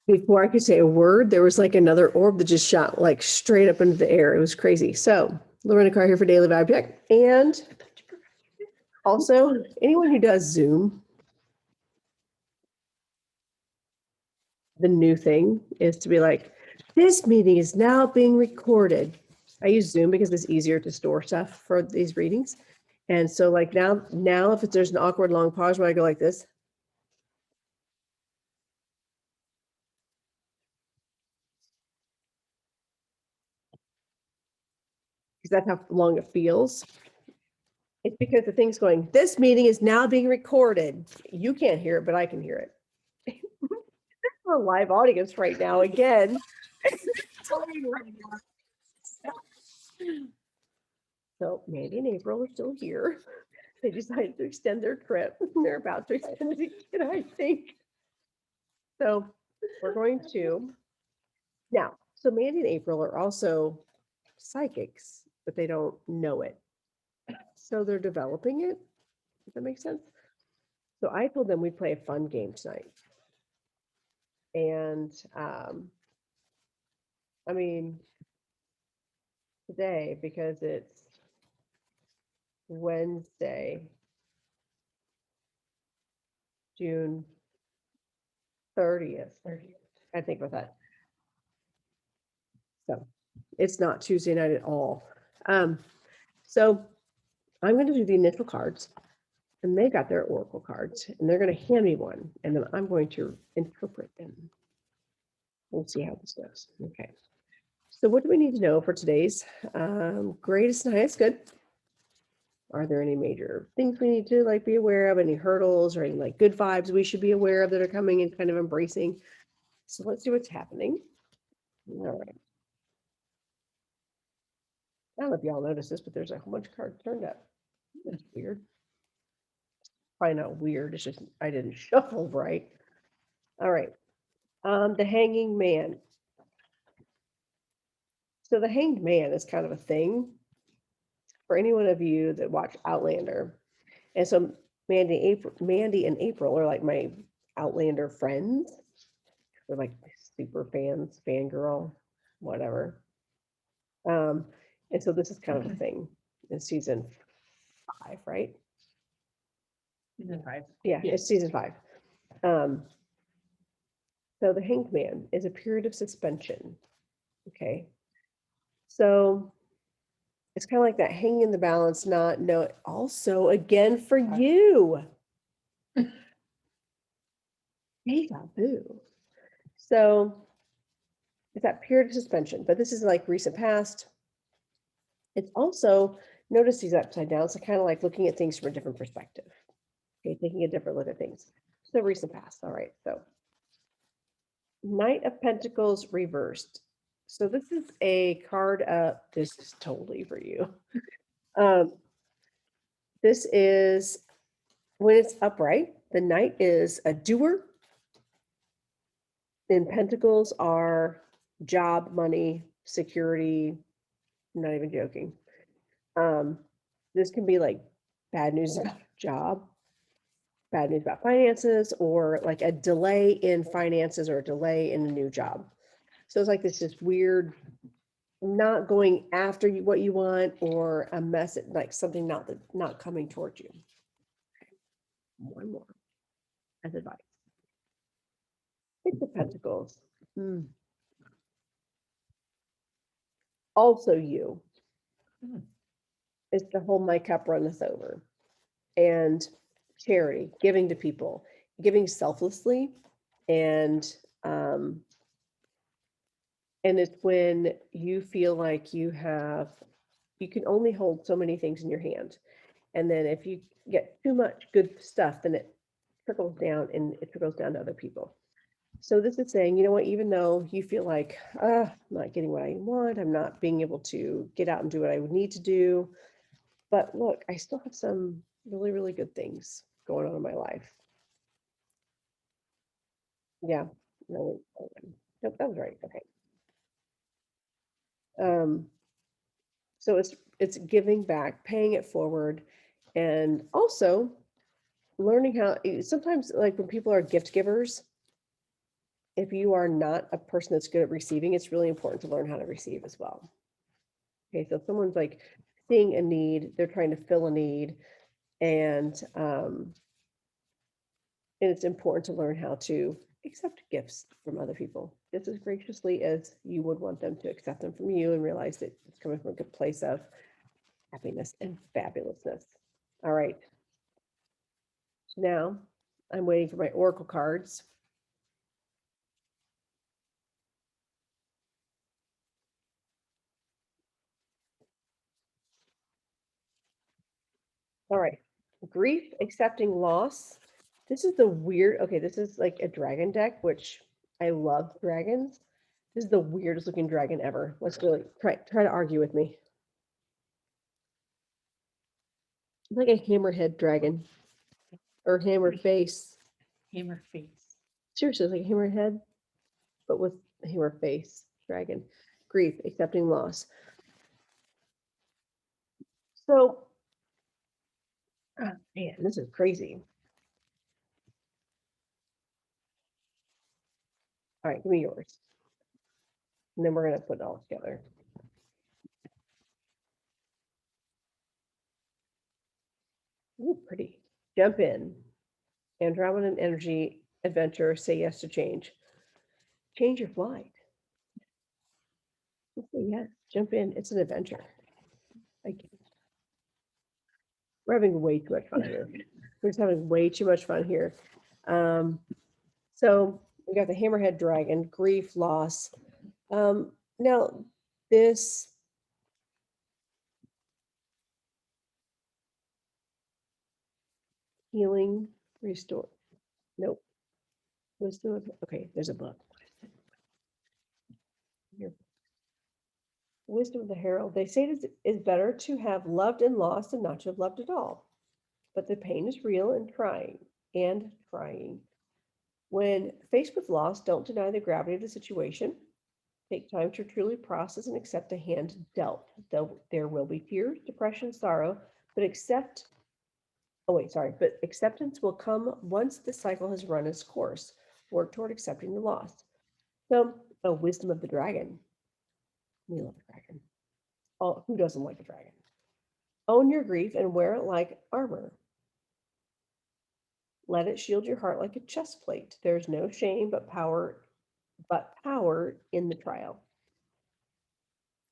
before I could say a word, there was like another orb that just shot like straight up into the air. It was crazy. So Lorena Carr here for Daily Vibe Check. And also anyone who does Zoom, the new thing is to be like, this meeting is now being recorded. I use Zoom because it's easier to store stuff for these readings. And so like now if there's an awkward long pause where I go like this, because that's how long it feels. It's because the thing's going, this meeting is now being recorded. You can't hear it, but I can hear it. We're a live audience right now again. So Mandy and April are still here. They decided to extend their trip. They're about to extend it again, I think. So we're going to now. So Mandy and April are also psychics, but they don't know it. So they're developing it. Does that make sense? So I told them we'd play a fun game tonight. And I mean, today, because it's Wednesday, June 30th. I think about that. So it's not Tuesday night at all. So I'm going to do the initial cards, and they got their oracle cards, and they're going to hand me one, and then I'm going to interpret them. We'll see how this goes. Okay. So what do we need to know for today's greatest and highest good? Are there any major things we need to like be aware of? Any hurdles or any like good vibes we should be aware of that are coming and kind of embracing? So let's see what's happening. All right. I don't know if y'all noticed this, but there's a whole bunch of cards turned up. That's weird. Probably not weird. It's just I didn't shuffle right. All right. The Hanging Man. So the Hanged Man is kind of a thing for any one of you that watch Outlander. And so Mandy and April are like my Outlander friends. They're like super fans, fangirl, whatever. And so this is kind of a thing in season 5, right? Season 5. Yeah, it's season 5. So the Hanged Man is a period of suspension. Okay. So it's kind of like that hanging in the balance, not know. Also, again, for you. Deja vu. So it's that period of suspension, but this is like recent past. It's also, notice these upside down. So kind of like looking at things from a different perspective. Okay, taking a different look at things. So recent past. All right. So Knight of Pentacles reversed. So this is a card up. This is totally for you. This is when it's upright. The Knight is a doer. Then Pentacles are job, money, security. I'm not even joking. This can be like bad news about a job, bad news about finances, or like a delay in finances or a delay in a new job. So it's like this just weird, not going after you what you want, or a message like something not coming towards you. One more as advice. Six of Pentacles. Also you. It's the whole my cup runneth over. And charity, giving to people, giving selflessly, and it's when you feel like you can only hold so many things in your hand. And then if you get too much good stuff, then it trickles down and it trickles down to other people. So this is saying, you know what, even though you feel like, I'm not getting what I want, I'm not being able to get out and do what I would need to do. But look, I still have some really, really good things going on in my life. Yeah. No, nope, that was right. Okay. So it's giving back, paying it forward, and also learning how sometimes like when people are gift givers, if you are not a person that's good at receiving, it's really important to learn how to receive as well. Okay, so if someone's like seeing a need, they're trying to fill a need, and it's important to learn how to accept gifts from other people just as graciously as you would want them to accept them from you, and realize that it's coming from a good place of happiness and fabulousness. All right. Now I'm waiting for my oracle cards. All right. Grief, accepting loss. This is the weird, okay, this is like a dragon deck, which I love dragons. This is the weirdest looking dragon ever. Let's really try to argue with me. It's like a hammerhead dragon or hammer face. Hammer face. Seriously, it's like a hammerhead, but with a hammer face dragon. Grief, accepting loss. So, oh, man, this is crazy. All right, give me yours. And then we're going to put it all together. Ooh, pretty. Jump in. Andromeda energy adventure. Say yes to change. Change your flight. Say yes. Jump in. It's an adventure. Like, we're having way too much fun here. We're just having way too much fun here. So we got the hammerhead dragon, grief, loss. Now this healing, restore. Nope. Wisdom of, okay, there's a book. Here. Wisdom of the Herald. They say it is better to have loved and lost than not to have loved at all. But the pain is real and trying. When faced with loss, don't deny the gravity of the situation. Take time to truly process and accept the hand dealt. Though there will be fear, depression, sorrow, but acceptance will come once the cycle has run its course. Work toward accepting the loss. So, wisdom of the dragon. We love a dragon. Oh, who doesn't like a dragon? Own your grief and wear it like armor. Let it shield your heart like a chest plate. There's no shame but power in the trial.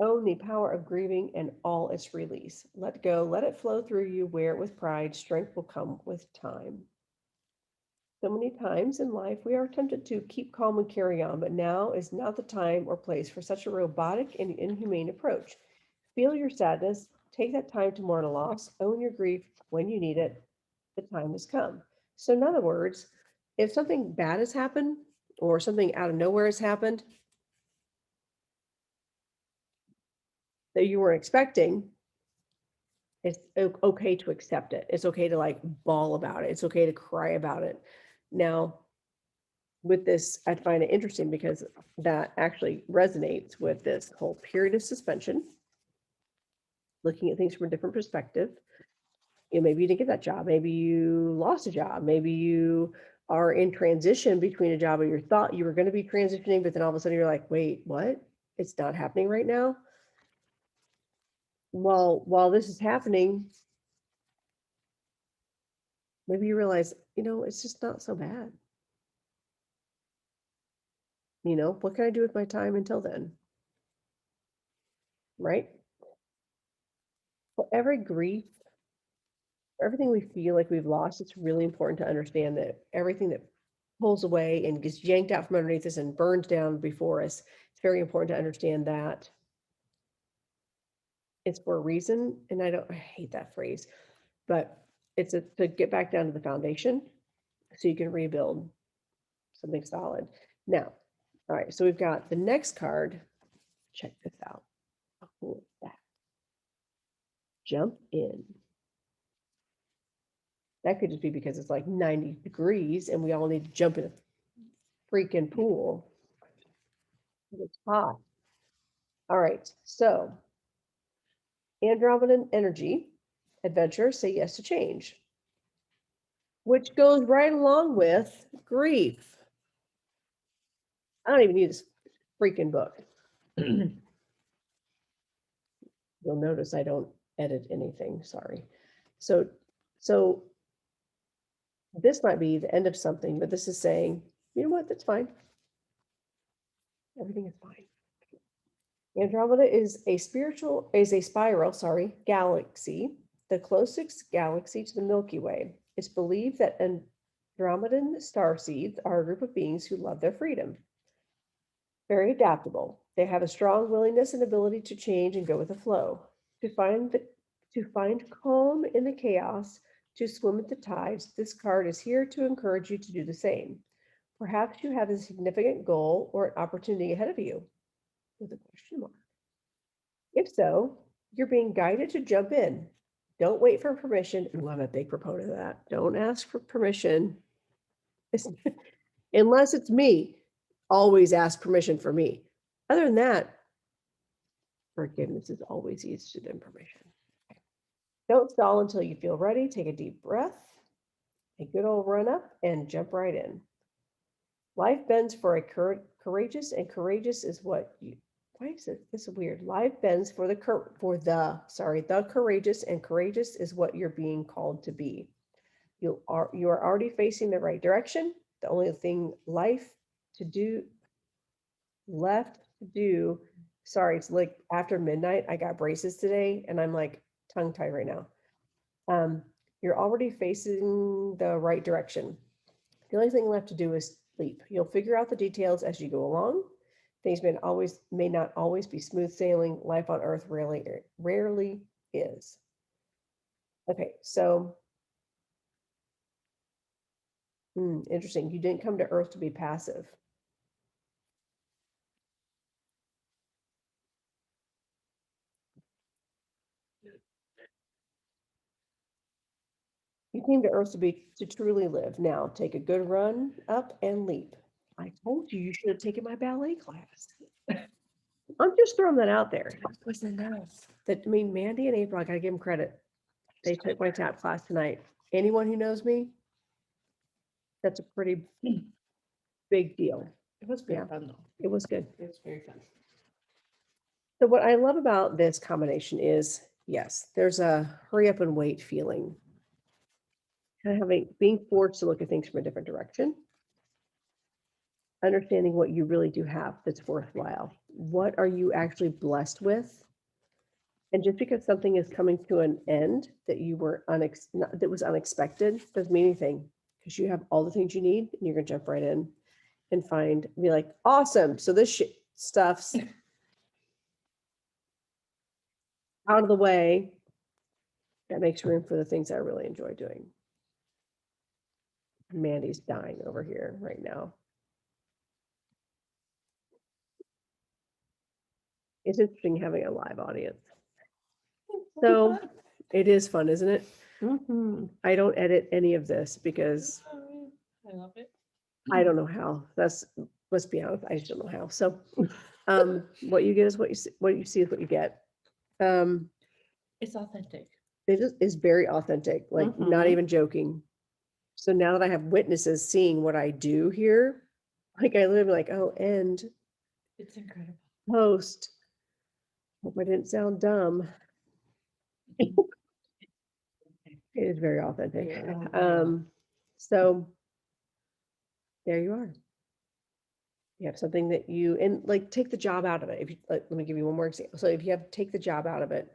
Own the power of grieving and all its release. Let go, let it flow through you, wear it with pride. Strength will come with time. So many times in life, we are tempted to keep calm and carry on, but now is not the time or place for such a robotic and inhumane approach. Feel your sadness, take that time to mourn a loss, own your grief when you need it. The time has come. So, in other words, if something bad has happened or something out of nowhere has happened that you weren't expecting, it's okay to accept it. It's okay to like bawl about it. It's okay to cry about it. Now, with this, I find it interesting because that actually resonates with this whole period of suspension, looking at things from a different perspective. You know, maybe you didn't get that job. Maybe you lost a job. Maybe you are in transition between a job, or you thought you were going to be transitioning, but then all of a sudden you're like, wait, what? It's not happening right now. Well, while this is happening, maybe you realize, it's just not so bad. What can I do with my time until then? Right? For every grief, everything we feel like we've lost, it's really important to understand that everything that pulls away and gets yanked out from underneath us and burns down before us, it's very important to understand that it's for a reason. And I hate that phrase, but it's to get back down to the foundation so you can rebuild something solid. Now, all right, so we've got the next card. Check this out. How cool is that? Jump in. That could just be because it's like 90 degrees and we all need to jump in a freaking pool. It's hot. All right, so Andromeda energy, adventure, say yes to change, which goes right along with grief. I don't even need this freaking book. You'll notice I don't edit anything, sorry. So this might be the end of something, but this is saying, you know what, that's fine. Everything is fine. Andromeda is a spiral, galaxy, the closest galaxy to the Milky Way. It's believed that Andromedan starseeds are a group of beings who love their freedom. Very adaptable. They have a strong willingness and ability to change and go with the flow. To find calm in the chaos, to swim with the tides, this card is here to encourage you to do the same. Perhaps you have a significant goal or an opportunity ahead of you, with a question mark. If so, you're being guided to jump in. Don't wait for permission. Ooh, I'm a big proponent of that. Don't ask for permission. Unless it's me. Always ask permission for me. Other than that, forgiveness is always easier than permission. Don't stall until you feel ready. Take a deep breath, a good old run up, and jump right in. Life bends for a courageous, and courageous is what you. Why is it? This is weird. Life bends for the courageous, and courageous is what you're being called to be. You are already facing the right direction. The only thing left to do. Sorry, it's like after midnight. I got braces today, and I'm like tongue tied right now. You're already facing the right direction. The only thing left to do is sleep. You'll figure out the details as you go along. Things may not always be smooth sailing. Life on Earth rarely is. Okay, so interesting. You didn't come to Earth to be passive. You came to Earth to truly live. Now take a good run up and leap. I told you should have taken my ballet class. I'm just throwing that out there. Was enough. Mandy and April, I gotta give them credit. They took my tap class tonight. Anyone who knows me, that's a pretty big deal. It was very Yeah. fun though. It was good. It was very fun. So what I love about this combination is, yes, there's a hurry up and wait feeling. Kind of being forced to look at things from a different direction. Understanding what you really do have that's worthwhile. What are you actually blessed with? And just because something is coming to an end that you were that was unexpected doesn't mean anything, because you have all the things you need and you're gonna jump right in and be like, awesome. So this stuff's out of the way. That makes room for the things I really enjoy doing. Mandy's dying over here right now. It's interesting having a live audience. So it is fun, isn't it? I don't edit any of this because I love it. I don't know how. Let's be honest, I just don't know how. So what you get is what you see, what you see is what you get. It's authentic. It is very authentic, like not even joking. So now that I have witnesses seeing what I do here, like I literally like, oh, and It's incredible. post. Hope I didn't sound dumb. It is very authentic. Yeah. So there you are. You have something that like take the job out of it. If you let me give you one more example. So if you have take the job out of it,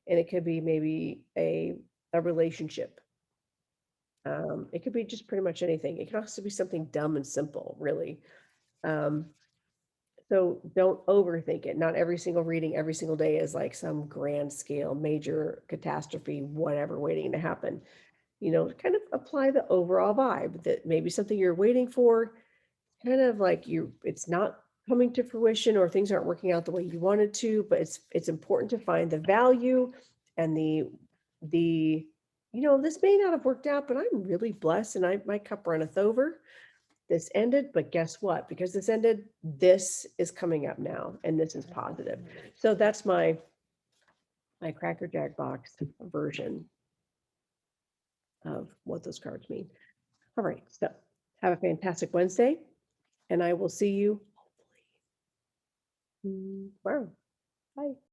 and it could be maybe a relationship. It could be just pretty much anything. It can also be something dumb and simple, really. So don't overthink it. Not every single reading every single day is like some grand scale, major catastrophe, whatever waiting to happen. Kind of apply the overall vibe that maybe something you're waiting for, kind of like it's not coming to fruition, or things aren't working out the way you wanted to, but it's important to find the value and this may not have worked out, but I'm really blessed and my cup runneth over. This ended, but guess what? Because this ended, this is coming up now, and this is positive. So that's my Cracker Jack box version of what those cards mean. All right, so have a fantastic Wednesday, and I will see you tomorrow. Bye.